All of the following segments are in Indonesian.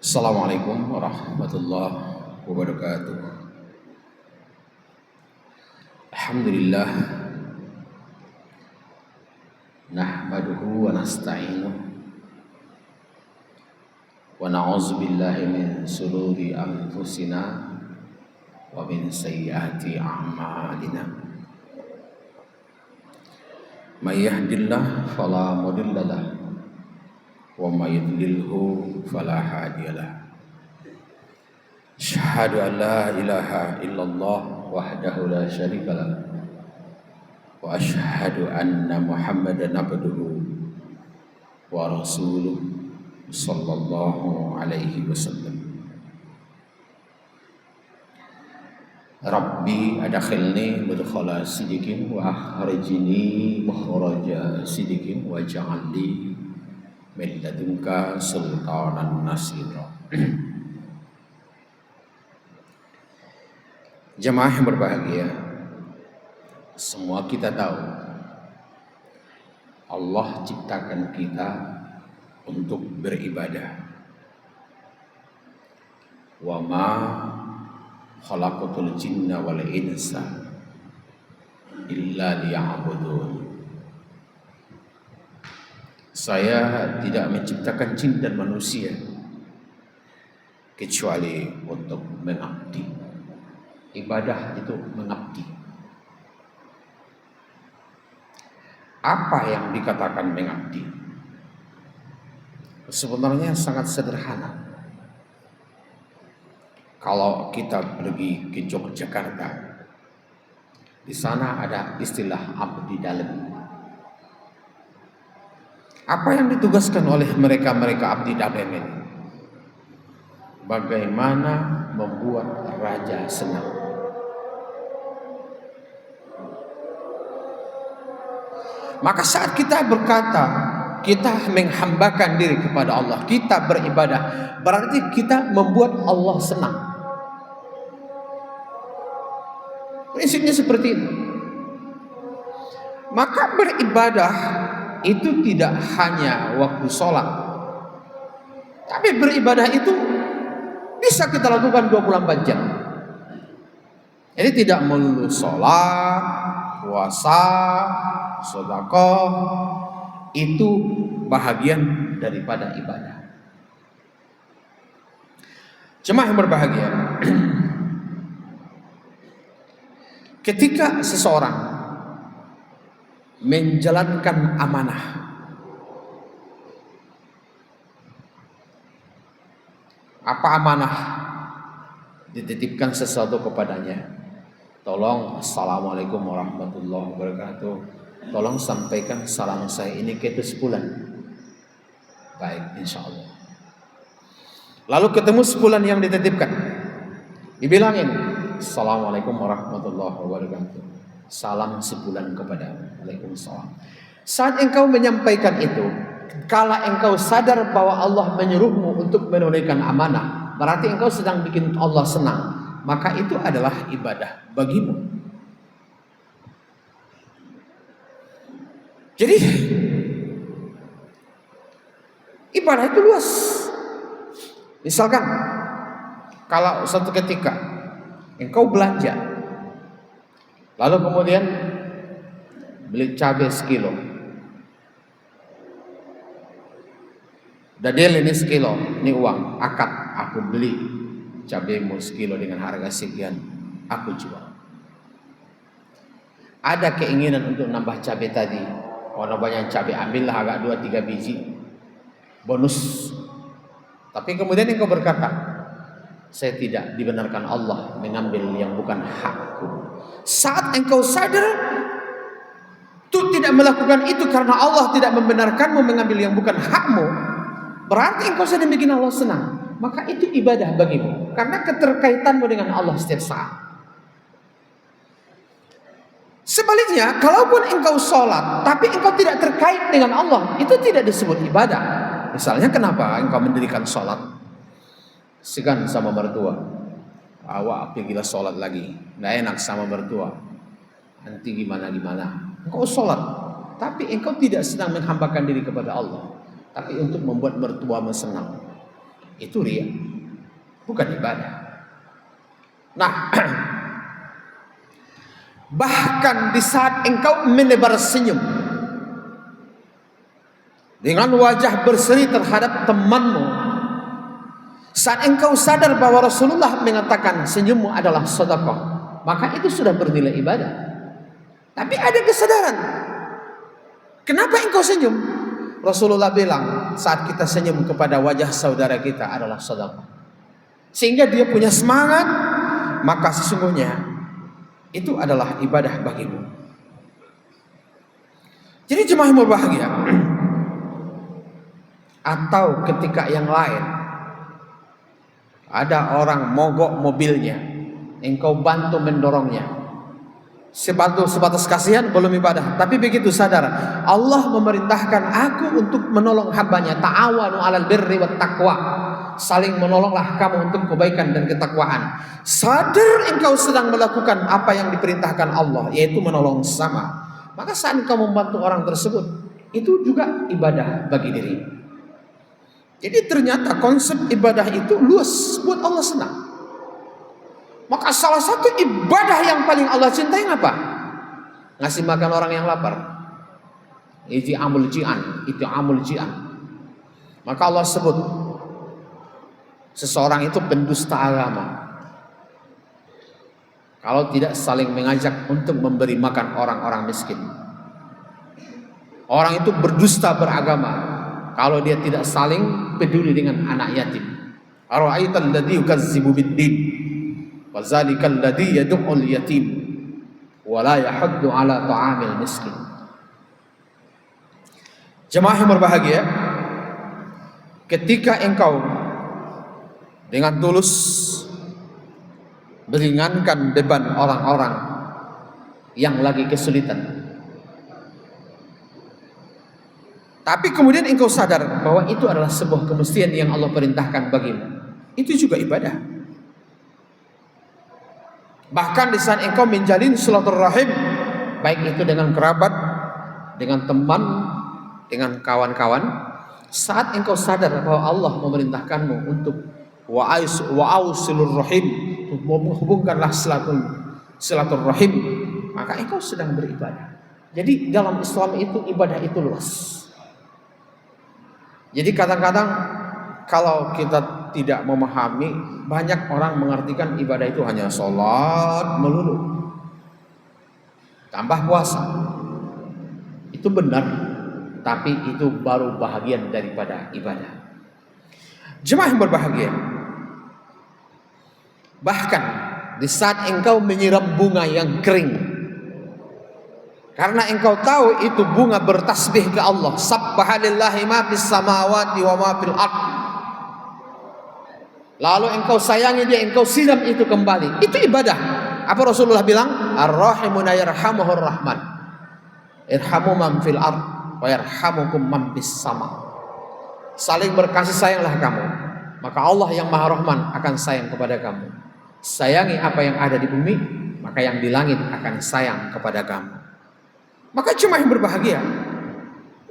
Assalamualaikum warahmatullahi wabarakatuh. Alhamdulillah nahmaduhu wa nasta'inuh wa na'udzu billahi min shururi anfusina wa min sayyiati a'malina. May yahdihillahu fala mudilla lahu wa may yudlilhu fala hadiyalah. Asyhadu an la ilaha illallah wahdahu la syarika lah wa asyhadu anna Muhammadan abduhu wa rasuluh sallallahu alaihi wasallam. Rabbi adkhilni mudkhala sidiqin wa akhrijni makhraja sidiqin wa ja'alni min ladunka sultanan nasira. Jemaah yang berbahagia, semua kita tahu Allah ciptakan kita untuk beribadah. Wa ma khalaqatul jinna wal insa illa liya'budun. Saya tidak menciptakan jin dan manusia kecuali untuk mengabdi. Ibadah itu mengabdi. Apa yang dikatakan mengabdi? Sebenarnya sangat sederhana. Kalau kita pergi ke Yogyakarta, di sana ada istilah abdi dalam. Apa yang ditugaskan oleh mereka abdi dalam ini? Bagaimana membuat raja senang. Maka saat kita berkata, kita menghambakan diri kepada Allah, kita beribadah, berarti kita membuat Allah senang. Prinsipnya seperti itu. Maka beribadah itu tidak hanya waktu sholat, tapi beribadah itu bisa kita lakukan 24 jam. Jadi tidak melulu sholat, puasa, sedekah, itu bahagian daripada ibadah. Jemaah yang berbahagia, ketika seseorang menjalankan amanah, apa amanah? Dititipkan sesuatu kepadanya. Tolong, assalamualaikum warahmatullahi wabarakatuh, tolong sampaikan salam saya ini ke sebulan. Baik, insya Allah. Lalu ketemu sebulan yang dititipkan, dibilangin, assalamualaikum warahmatullahi wabarakatuh, salam sebulan kepada. Waalaikumsalam. Saat engkau menyampaikan itu, kala engkau sadar bahwa Allah menyuruhmu untuk menunaikan amanah, berarti engkau sedang bikin Allah senang, maka itu adalah ibadah bagimu. Jadi ibadah itu luas. Misalkan kalau suatu ketika engkau belanja, lalu kemudian beli cabai sekilo, dadel ini sekilo, ini uang akad, aku beli cabaimu sekilo dengan harga sekian, aku jual. Ada keinginan untuk nambah cabai tadi, kalau banyak cabai ambillah agak 2-3 biji bonus. Tapi kemudian engkau berkata, saya tidak dibenarkan Allah mengambil yang bukan hakku. Saat engkau sadar itu tidak melakukan itu karena Allah tidak membenarkanmu mengambil yang bukan hakmu, berarti engkau sedang bikin Allah senang. Maka itu ibadah bagimu, karena keterkaitanmu dengan Allah setiap saat. Sebaliknya, kalaupun engkau sholat tapi engkau tidak terkait dengan Allah, itu tidak disebut ibadah. Misalnya, kenapa engkau mendirikan sholat? Segan sama mertua, awak pergilah sholat lagi, nggak enak sama mertua, nanti gimana. Engkau sholat, tapi engkau tidak sedang menghambakan diri kepada Allah, tapi untuk membuat mertuamu senang. Itu riya, bukan ibadah. Nah, bahkan di saat engkau menebar senyum dengan wajah berseri terhadap temanmu, saat engkau sadar bahwa Rasulullah mengatakan senyummu adalah sedekah, maka itu sudah bernilai ibadah. Tapi ada kesadaran, kenapa engkau senyum? Rasulullah bilang saat kita senyum kepada wajah saudara kita adalah sedekah, sehingga dia punya semangat, maka sesungguhnya itu adalah ibadah bagimu. Jadi jemaah yang berbahagia, atau ketika yang lain ada orang mogok mobilnya, engkau bantu mendorongnya, sebatas kasihan belum ibadah. Tapi begitu sadar Allah memerintahkan aku untuk menolong hambanya, ta'awanu 'alal birri wat taqwa, saling menolonglah kamu untuk kebaikan dan ketakwaan. Sadar engkau sedang melakukan apa yang diperintahkan Allah, yaitu menolong sesama, maka saat engkau membantu orang tersebut, itu juga ibadah bagi diri. Jadi ternyata konsep ibadah itu luas, buat Allah senang. Maka salah satu ibadah yang paling Allah cintai apa? Ngasih makan orang yang lapar. Itu amul ji'an. Maka Allah sebut seseorang itu pendusta agama kalau tidak saling mengajak untuk memberi makan orang-orang miskin. Orang itu berdusta beragama kalau dia tidak saling peduli dengan anak yatim. Ara'aital ladzi yukazzibu bid-din wa zalikal ladzi yad'ul yatim wa la yahuddu 'ala ta'amil miskin. Jemaah yang berbahagia, ketika engkau dengan tulus meringankan beban orang-orang yang lagi kesulitan, tapi kemudian engkau sadar bahwa itu adalah sebuah kemestian yang Allah perintahkan bagimu, itu juga ibadah. Bahkan di saat engkau menjalin silaturahim, baik itu dengan kerabat, dengan teman, dengan kawan-kawan, saat engkau sadar bahwa Allah memerintahkanmu untuk wa'ausilur rahim, menghubungkanlah silaturahim, maka engkau sedang beribadah. Jadi dalam Islam itu ibadah itu luas. Jadi kadang-kadang kalau kita tidak memahami, banyak orang mengartikan ibadah itu hanya sholat melulu, tambah puasa. Itu benar, tapi itu baru bahagian daripada ibadah. Jemaah yang berbahagia, bahkan di saat engkau menyiram bunga yang kering, karena engkau tahu itu bunga bertasbih ke Allah, sabbahalillahi ma fis samawati wa ma fil ardh, lalu engkau sayangi dia, engkau siram itu kembali, itu ibadah. Apa Rasulullah bilang? Ar-rahimuna yarhamuhur rahman, irhamu man fil ardh wa yarhamukum man fis sama. Saling berkasih sayanglah kamu, maka Allah yang Maha Rahman akan sayang kepada kamu. Sayangi apa yang ada di bumi, maka yang di langit akan sayang kepada kamu. Maka cuma yang berbahagia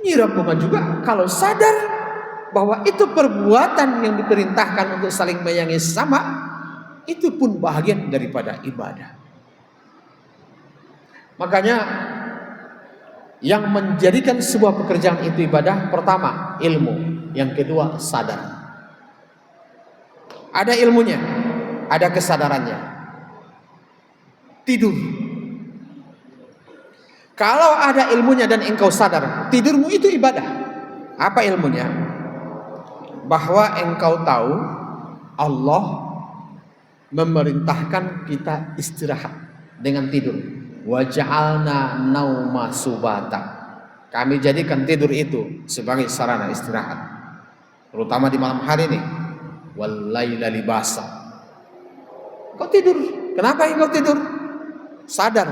nyiram bunga juga kalau sadar bahwa itu perbuatan yang diperintahkan untuk saling menyayangi sesama, itu pun bahagian daripada ibadah. Makanya yang menjadikan sebuah pekerjaan itu ibadah, pertama ilmu, yang kedua sadar. Ada ilmunya, ada kesadarannya. Tidur, kalau ada ilmunya dan engkau sadar, tidurmu itu ibadah. Apa ilmunya? Bahwa engkau tahu Allah memerintahkan kita istirahat dengan tidur. Wa ja'alna nauma subata. Kami jadikan tidur itu sebagai sarana istirahat, terutama di malam hari ini. Wal laila libasa. Kau tidur. Kenapa engkau tidur? Sadar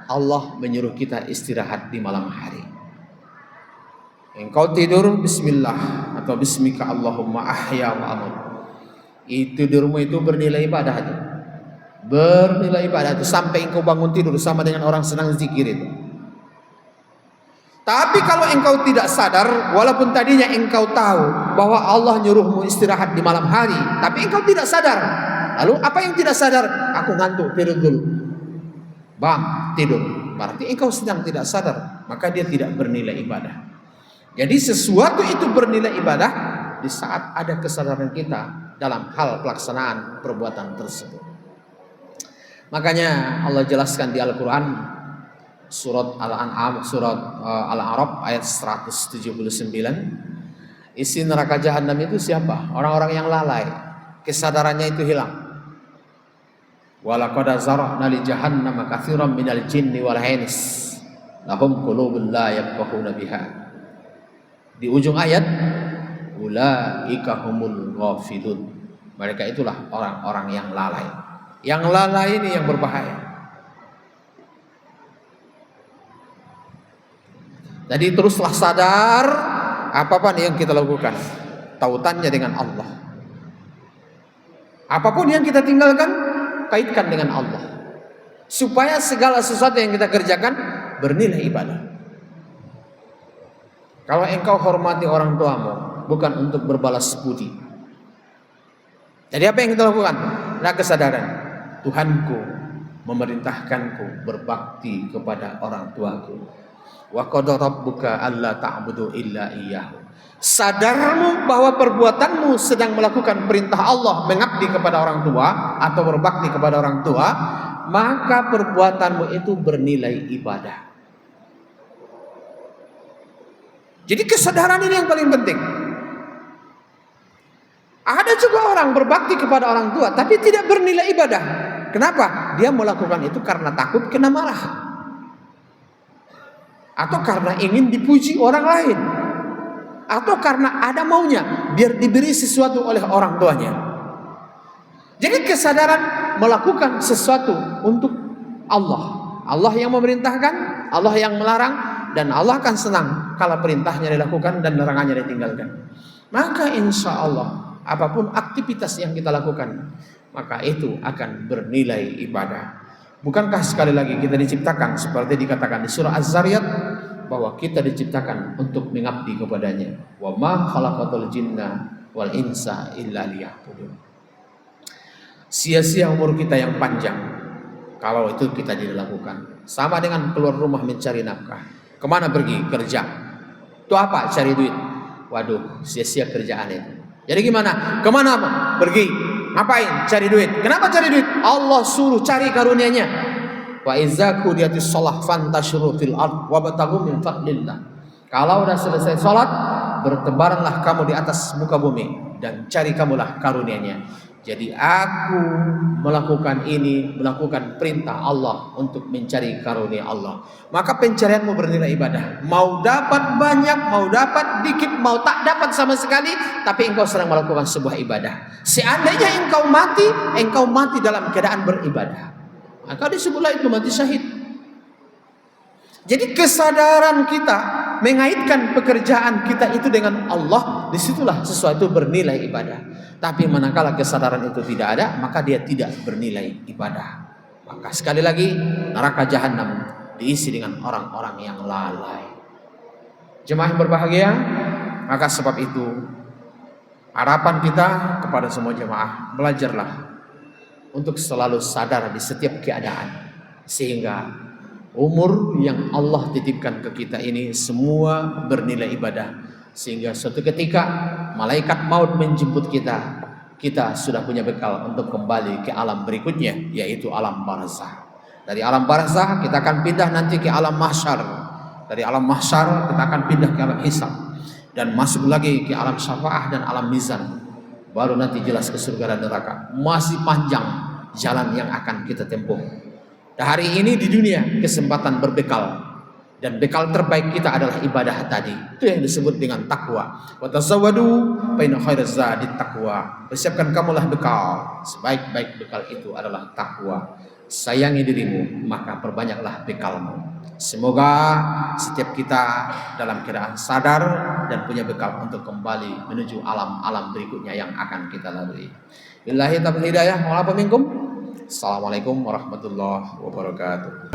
Allah menyuruh kita istirahat di malam hari. Engkau tidur bismillah atau bismika Allahumma ahya wa amut, tidurmu itu bernilai ibadah itu. Bernilai ibadah itu sampai engkau bangun tidur sama dengan orang sedang zikir itu. Tapi kalau engkau tidak sadar, walaupun tadinya engkau tahu bahwa Allah nyuruhmu istirahat di malam hari, tapi engkau tidak sadar. Lalu apa yang tidak sadar? Aku ngantuk, tidur dulu. Bang, tidur. Berarti engkau sedang tidak sadar, maka dia tidak bernilai ibadah. Jadi sesuatu itu bernilai ibadah di saat ada kesadaran kita dalam hal pelaksanaan perbuatan tersebut. Makanya Allah jelaskan di Al-Quran, surat Al-An'am, surat Al-A'raf ayat 179. Isi neraka jahanam itu siapa? Orang-orang yang lalai, kesadarannya itu hilang. Walaqad zara'na li jahannama katsiran minal jinni wal ins lahum qulubun la yafqahuna biha. Di ujung ayat, ulaika humul ghafilun. Mereka itulah orang-orang yang lalai. Yang lalai ini yang berbahaya. Jadi teruslah sadar apapun yang kita lakukan, tautannya dengan Allah. Apapun yang kita tinggalkan, kaitkan dengan Allah. Supaya segala sesuatu yang kita kerjakan bernilai ibadah. Kalau engkau hormati orang tuamu, bukan untuk berbalas budi. Jadi apa yang kita lakukan? Nah, kesadaran, Tuhanku memerintahkanku berbakti kepada orang tuaku. Wa qad rabbuka alla ta'budu illa iyyahu. Sadarmu bahwa perbuatanmu sedang melakukan perintah Allah mengabdi kepada orang tua atau berbakti kepada orang tua, maka perbuatanmu itu bernilai ibadah. Jadi kesadaran ini yang paling penting. Ada juga orang berbakti kepada orang tua tapi tidak bernilai ibadah. Kenapa? Dia melakukan itu karena takut kena marah, atau karena ingin dipuji orang lain, atau karena ada maunya biar diberi sesuatu oleh orang tuanya. Jadi kesadaran melakukan sesuatu untuk Allah. Allah yang memerintahkan, Allah yang melarang, dan Allah akan senang kalau perintahnya dilakukan dan larangannya ditinggalkan. Maka insya Allah apapun aktivitas yang kita lakukan, maka itu akan bernilai ibadah. Bukankah sekali lagi kita diciptakan seperti dikatakan di surah Az-Zariyat bahwa kita diciptakan untuk mengabdi kepadanya. Wa ma khalaqatul jinna wal insa illa liya'budun. Sia-sia umur kita yang panjang kalau itu kita tidak lakukan. Sama dengan keluar rumah mencari nafkah. Kemana pergi? Kerja. Itu apa? Cari duit. Waduh, sia-sia kerjaan itu. Jadi gimana? Kemana? Pergi. Ngapain? Cari duit. Kenapa cari duit? Allah suruh cari karunia-Nya. Wa idza qudiyatis shalah fantashiru fil ard wabtaghu min fadlillah. Kalau sudah selesai salat, bertebaranlah kamu di atas muka bumi dan cari kamulah karunia-Nya. Jadi aku melakukan ini, melakukan perintah Allah untuk mencari karunia Allah. Maka pencarianmu bernilai ibadah. Mau dapat banyak, mau dapat dikit, mau tak dapat sama sekali, tapi engkau sedang melakukan sebuah ibadah. Seandainya engkau mati dalam keadaan beribadah, maka disebutlah itu mati syahid. Jadi kesadaran kita mengaitkan pekerjaan kita itu dengan Allah, disitulah sesuatu bernilai ibadah. Tapi manakala kesadaran itu tidak ada, maka dia tidak bernilai ibadah. Maka sekali lagi, neraka jahanam diisi dengan orang-orang yang lalai. Jemaah yang berbahagia, maka sebab itu harapan kita kepada semua jemaah, belajarlah untuk selalu sadar di setiap keadaan, sehingga umur yang Allah titipkan ke kita ini semua bernilai ibadah. Sehingga suatu ketika malaikat maut menjemput kita, kita sudah punya bekal untuk kembali ke alam berikutnya, yaitu alam barzah. Dari alam barzah kita akan pindah nanti ke alam mahsyar. Dari alam mahsyar kita akan pindah ke alam hisab, dan masuk lagi ke alam syafaah dan alam mizan. Baru nanti jelas ke surga dan neraka. Masih panjang jalan yang akan kita tempuh. Dan hari ini di dunia kesempatan berbekal, dan bekal terbaik kita adalah ibadah tadi. Itu yang disebut dengan takwa. Wa tazawwadu fa inna khairaz zadit taqwa. Persiapkan kamulah bekal. Sebaik-baik bekal itu adalah takwa. Sayangi dirimu, maka perbanyaklah bekalmu. Semoga setiap kita dalam keadaan sadar dan punya bekal untuk kembali menuju alam-alam berikutnya yang akan kita lalui. Billahi taufiq hidayah. Assalamualaikum warahmatullahi wabarakatuh.